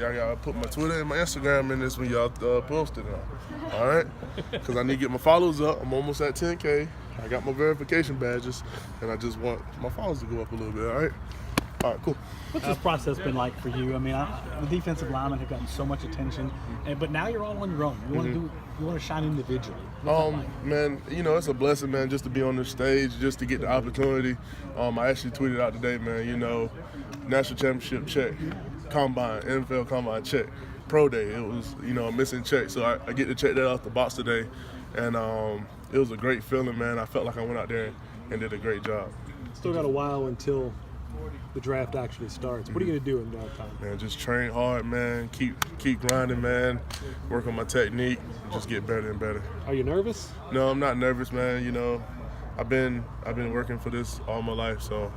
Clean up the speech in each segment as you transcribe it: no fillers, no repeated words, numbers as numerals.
I gotta put my Twitter and my Instagram in this when y'all post it on. All right? Because I need to get my followers up. I'm almost at 10K. I got my verification badges, and I just want my followers to go up a little bit. All right? All right, cool. What's this process been like for you? I mean, the defensive linemen have gotten so much attention, but now you're all on your own. You want to shine individually. What's that like? Man, it's a blessing, man, just to be on this stage, just to get the opportunity. I actually tweeted out today, man, national championship check, combine, NFL combine check, pro day. It was, a missing check, so I get to check that off the box today, and it was a great feeling, man. I felt like I went out there and did a great job. Still got a while until the draft actually starts. What are you going to do in downtime? Man, just train hard, man. Keep grinding, man. Work on my technique. Just get better and better. Are you nervous? No, I'm not nervous, man. I've been working for this all my life, so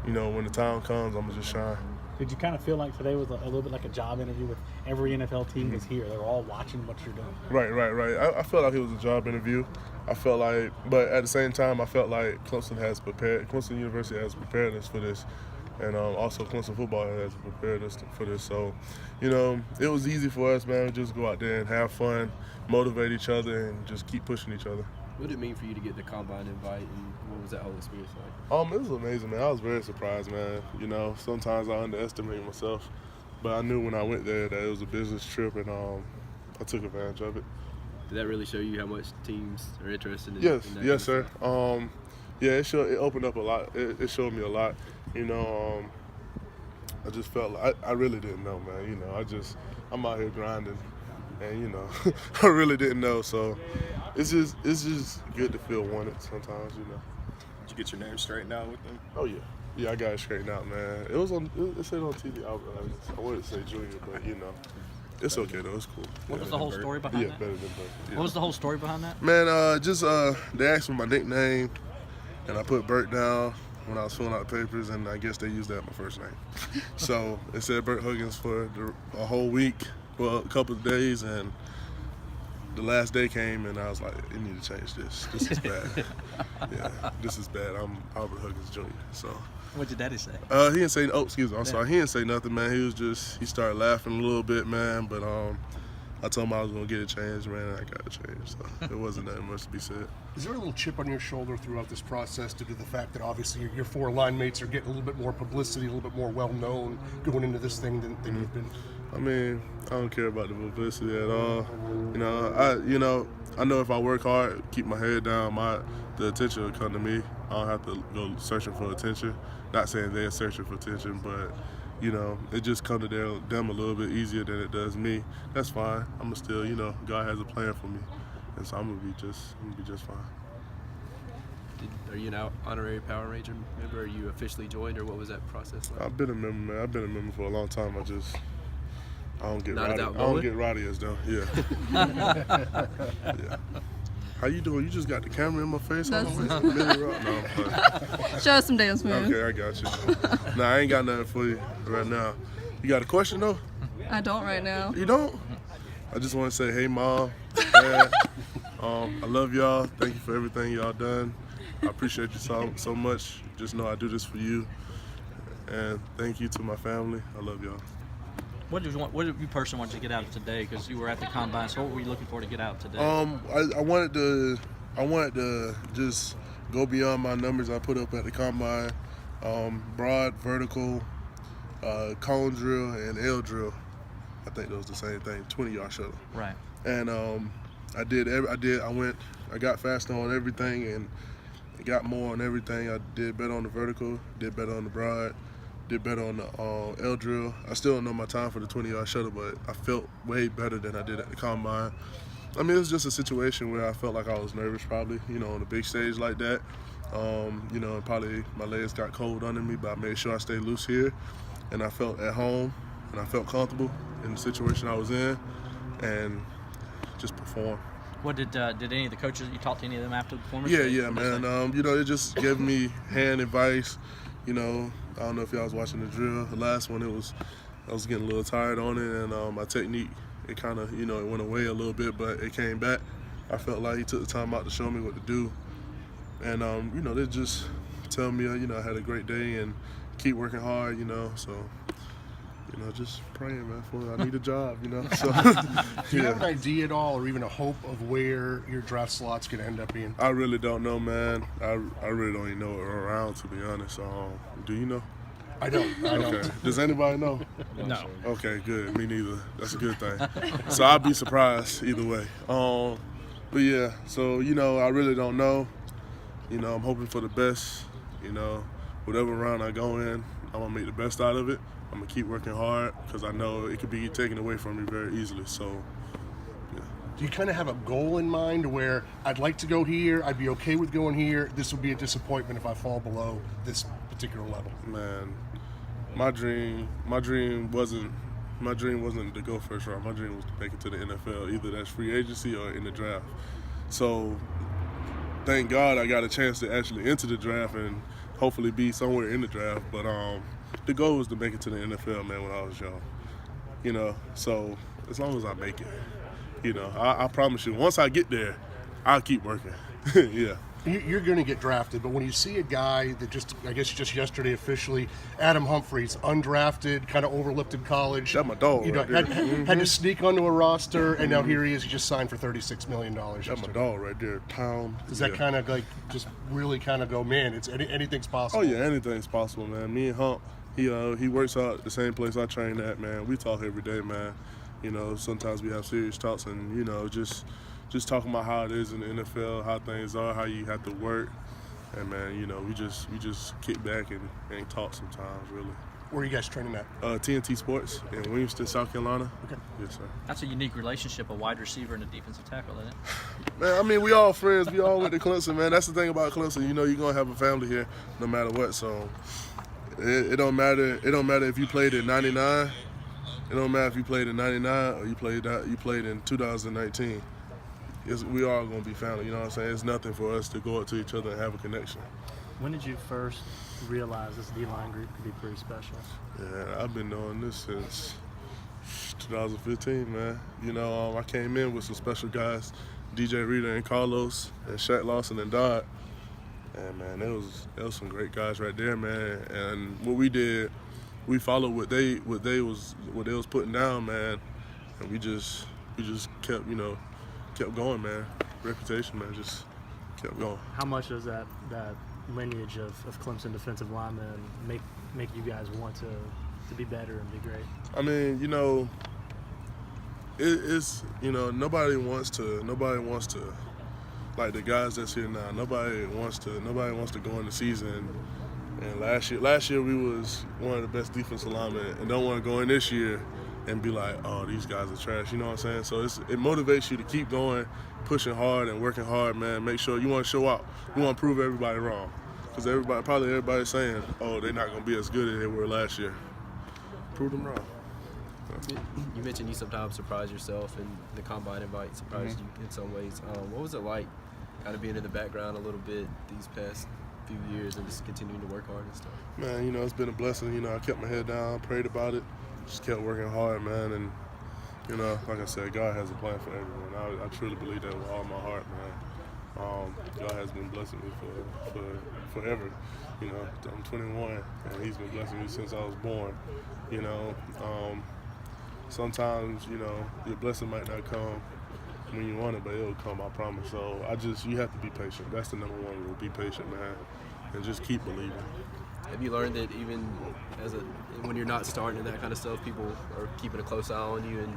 when the time comes, I'm gonna just shine. Did you kind of feel like today was a little bit like a job interview with every NFL team is here? They're all watching what you're doing. Right. I felt like it was a job interview. But at the same time, I felt like Clemson University has prepared us for this. And also Clemson football has prepared us for this. So, it was easy for us, man, to just go out there and have fun, motivate each other, and just keep pushing each other. What did it mean for you to get the combine invite, and what was that whole experience like? It was amazing, man. I was very surprised, man. Sometimes I underestimate myself, but I knew when I went there that it was a business trip, and I took advantage of it. Did that really show you how much teams are interested in? Yes, sir. It opened up a lot. It showed me a lot. I just felt like I really didn't know, man. I'm out here grinding, and I really didn't know. So it's just good to feel wanted sometimes, Did you get your name straightened out with them? Oh yeah, I got it straightened out, man. It said on TV. I wanted to say junior, but it's okay though. It's cool. What was the whole story behind that? Yeah, better than Bert. Yeah. What was the whole story behind that? Man, they asked for my nickname, and I put Bert down when I was filling out the papers, and I guess they used that as my first name. So it said Bert Huggins for a whole week, well, a couple of days, and the last day came, and I was like, you need to change this. This is bad. Yeah, this is bad. I'm Albert Huggins Jr. So. What did Daddy say? He didn't say. Oh, excuse me. I'm sorry. He didn't say nothing, man. He started laughing a little bit, man. But I told him I was gonna get it changed, man. And I got it changed. So it wasn't that much to be said. Is there a little chip on your shoulder throughout this process due to the fact that obviously your four line mates are getting a little bit more publicity, a little bit more well known going into this thing than you've been? I mean, I don't care about the publicity at all. I know if I work hard, keep my head down, the attention will come to me. I don't have to go searching for attention. Not saying they're searching for attention, but it just comes to them a little bit easier than it does me. That's fine. I'm still, God has a plan for me, and so I'm gonna be just fine. Are you an honorary Power Ranger member? Are you officially joined, or what was that process like? I've been a member, man. I've been a member for a long time. I don't get Not rowdy. as I don't outgoing? get rowdy as them. Yeah. Yeah. How you doing? You just got the camera in my face? No, I'm playing. Show us some dance moves. Okay, I got you. Nah, I ain't got nothing for you right now. You got a question though? I don't right now. You don't? I just want to say, hey, Mom, Dad, I love y'all. Thank you for everything y'all done. I appreciate you so much. Just know I do this for you. And thank you to my family. I love y'all. What did you personally want to get out of today? Because you were at the combine, so what were you looking for to get out today? I wanted to just go beyond my numbers I put up at the combine. Broad, vertical, cone drill, and L drill. I think those are the same thing. 20-yard shuttle. Right. And I got faster on everything and got more on everything. I did better on the vertical, did better on the broad, did better on the L drill. I still don't know my time for the 20-yard shuttle, but I felt way better than I did at the combine. I mean, it was just a situation where I felt like I was nervous probably, on a big stage like that. And probably my legs got cold under me, but I made sure I stayed loose here. And I felt at home, and I felt comfortable in the situation I was in, and just performed. What did any of the coaches, you talked to any of them after the performance? Yeah, man. They just gave me hand advice. I don't know if y'all was watching the drill. The last one, I was getting a little tired on it, and my technique, it kind of, it went away a little bit, but it came back. I felt like he took the time out to show me what to do. And, they just tell me, I had a great day and keep working hard, so you know, just praying, man, for I need a job, you know. So, Do you have an idea at all, or even a hope of where your draft slot's going to end up being? I really don't know, man. I really don't even know it around, to be honest. Do you know? I don't. Okay. Does anybody know? No. Okay, good. Me neither. That's a good thing. So I'll be surprised either way. But yeah, so, you know, I really don't know. You know, I'm hoping for the best. You know, whatever round I go in, I'm going to make the best out of it. I'm going to keep working hard because I know it could be taken away from me very easily. So, yeah. Do you kind of have a goal in mind where I'd like to go here, I'd be okay with going here, this would be a disappointment if I fall below this particular level? Man, my dream wasn't to go first round. My dream was to make it to the NFL, either that's free agency or in the draft. So thank God I got a chance to actually enter the draft and hopefully be somewhere in the draft. But the goal was to make it to the NFL, man, when I was young. You know, so as long as I make it, you know, I promise you, once I get there, I'll keep working. Yeah. You're going to get drafted, but when you see a guy that just yesterday officially, Adam Humphries, undrafted, kind of overlooked in college. That's my dog, You know, right had to sneak onto a roster, and now here he is. He just signed for $36 million. That's my dog right there, Tom. Does that kind of like just really kind of go, man? It's anything's possible. Oh yeah, anything's possible, man. Me and Hump, he works out at the same place I train at, man. We talk every day, man. You know, sometimes we have serious talks, and you know, just talking about how it is in the NFL, how things are, how you have to work, and man, you know, we just kick back and talk sometimes, really. Where are you guys training at? TNT Sports in Williamston, South Carolina. Okay. Yes, sir. That's a unique relationship, a wide receiver and a defensive tackle, isn't it? Man, I mean, we all friends. We all went to Clemson, man. That's the thing about Clemson. You know, you're gonna have a family here, no matter what. So it don't matter. It don't matter if you played in '99. It don't matter if you played in '99 or you played in 2019. We all gonna be family. You know what I'm saying? It's nothing for us to go up to each other and have a connection. When did you first realize this D-line group could be pretty special? Yeah, I've been doing this since 2015, man. You know, I came in with some special guys, DJ Reader and Carlos and Shaq Lawson and Dodd. And man, there was some great guys right there, man. And what we did, we followed what they was putting down, man. And we just kept going, man. Reputation, man, just kept going. How much does that lineage of Clemson defensive linemen make you guys want to be better and be great? I mean, you know, it's you know, nobody wants to like the guys that's here now. Nobody wants to go in the season. And last year we was one of the best defensive linemen, and don't want to go in this year and be like, oh, these guys are trash. You know what I'm saying? So it motivates you to keep going, pushing hard and working hard, man. Make sure you want to show out. You want to prove everybody wrong, because everybody's saying, oh, they're not gonna be as good as they were last year. Prove them wrong. You mentioned you sometimes surprise yourself, and the combine invite surprised you in some ways. What was it like, kind of being in the background a little bit these past few years and just continuing to work hard and stuff? Man, you know, it's been a blessing. You know, I kept my head down, prayed about it, just kept working hard, man. And you know, like I said, God has a plan for everyone. I truly believe that with all my heart, man. God has been blessing me for forever. You know, I'm 21, and He's been blessing me since I was born. You know, sometimes, you know, your blessing might not come when you want it, but it'll come, I promise. So you have to be patient. That's the number one rule. Be patient, man, and just keep believing. Have you learned that even when you're not starting and that kind of stuff, people are keeping a close eye on you and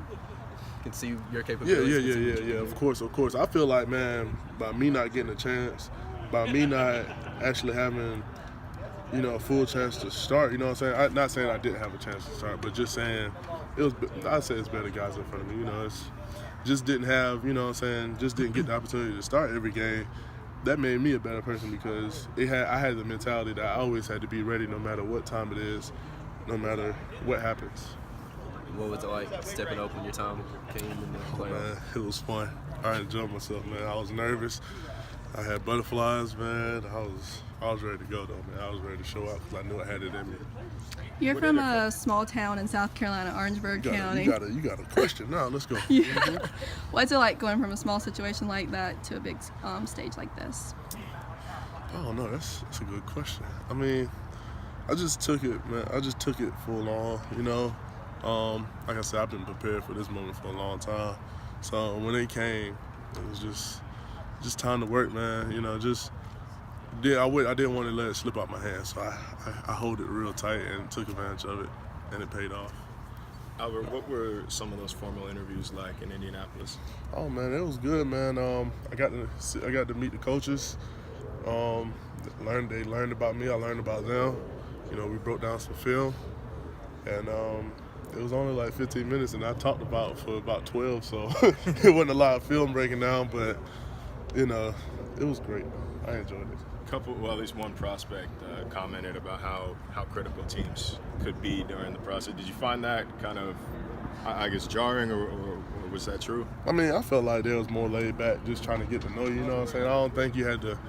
can see your capabilities? Yeah. Of course. I feel like, man, by me not getting a chance, by me not actually having, you know, a full chance to start, you know what I'm saying? I'm not saying I didn't have a chance to start, but just saying I'd say it's better guys in front of me. You know, it's just didn't have, you know what I'm saying, just didn't get the opportunity to start every game. That made me a better person because I had the mentality that I always had to be ready no matter what time it is, no matter what happens. What was it like stepping up when your time came in the playoffs? Man, it was fun. I enjoyed myself, man. I was nervous. I had butterflies, man. I was ready to go, though, man. I was ready to show out because I knew I had it in me. You're from a small town in South Carolina, Orangeburg County. You got a question now. Let's go. Yeah. What's it like going from a small situation like that to a big stage like this? Oh no, that's a good question. I mean, I just took it, man. I just took it full on. You know, Like I said, I've been prepared for this moment for a long time. So when it came, it was just time to work, man. You know, I didn't want to let it slip out my hands, so I hold it real tight and took advantage of it, and it paid off. Albert, what were some of those formal interviews like in Indianapolis? Oh man, it was good, man. I got to meet the coaches. They learned about me. I learned about them. You know, we broke down some film, and it was only like 15 minutes, and I talked for about 12. So it wasn't a lot of film breaking down, but you know, it was great. I enjoyed it. At least one prospect commented about how critical teams could be during the process. Did you find that kind of, I guess, jarring, or was that true? I mean, I felt like there was more laid back, just trying to get to know you. You know what I'm saying? I don't think you had to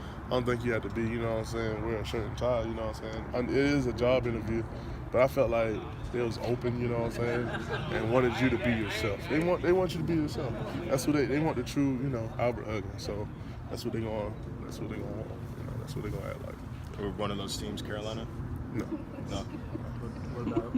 be, you know what I'm saying, wearing a shirt and tie. You know what I'm saying? It is a job interview, but I felt like it was open. You know what I'm saying? And wanted you to be yourself. They want you to be yourself. That's what they want, the true, you know, Albert Huggins. So that's what they're going want. That's what they're gonna act like. Or one of those teams, Carolina? No. What about